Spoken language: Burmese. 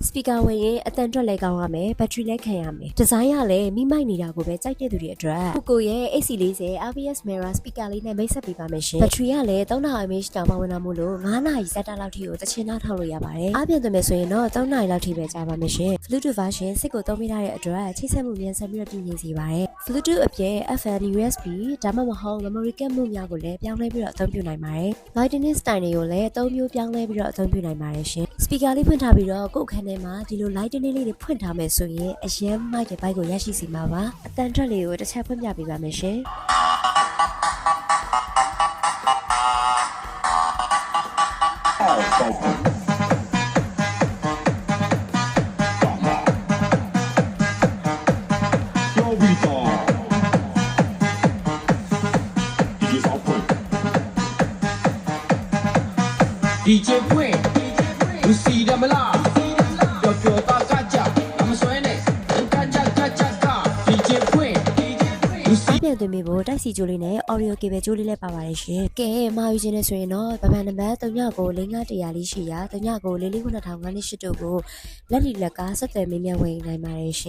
speaker ဝင်ရင်အတန်တွက်လဲကောင်းရမယ် battery လဲခံရမယ် design ကလည်းမိမိုက်နေတာကိုပဲကြိုက်တဲ့သူတွေအတွက်ကိုရဲ့ AC40 RVS Mirror speaker လေးနဲ့မိတ်ဆက်ပေးပါမယ်ရှင် battery ကလည်း 3000 mAh တောင်မှဝင်လာမို့လို့9နာရီစက်တာလောက်ထိကိုတချင်နားထောက်လို့ရပါတယ်အားပြန်သွင်းမယ်ဆိုရင်တော့3နာရီလောက်ထိပဲကြာပါမယ်ရှင် Bluetooth version စစ်ကိုသုံးမိထားတဲ့အတွက်ချိတ်ဆက်မှုမြန်ဆန်ပြီးတော့တည်ငြိမ်စေပါတယ် Bluetooth အပြင် FM USB ဒါမှမဟုတ် memory card မှုများကိုလည်းပြောင်းလဲပြီးတော့အသုံးပြုနိုင်ပါတယ် Lightning style တွေကိုလည်းအသုံးမျိုးပြောင်းလဲပြီးတော့အသုံးပြုနိုင်ပါတယ်ရှင် speaker လေးဖွင့်ထားပြီးတော့ကိုယ့်အခန်းထဲမှာဒီလို Lightning လေးတွေဖွင့်ထားမယ်ဆိုရင်အရင်မိုက်တဲ့ဘိုက်ကိုရရှိစီမှာပါအတန်ထွက်လေးကိုတစ်ချက်ဖွင့်ပြပေးပါမယ်ရှင် DJ Queen, you see them alive. Yo, gacha, I'm swinging. Gacha, DJ Queen, you see. ပြန်သွင်းပြီးဖို့တိုက်စီကျိုးလေးနဲ့ audio cable ကျိုးလေးလည်းပါပါတယ်ရှင်။ကဲမှာယူခြင်းနဲ့ဆိုရင်တော့ဗမာနံပါတ်399500လေးရှိရာ3994449000 58တို့ကိုလက်လီလက်ကဆက်သွယ်မေးမြန်းဝင်နိုင်ပါတယ်ရှင်။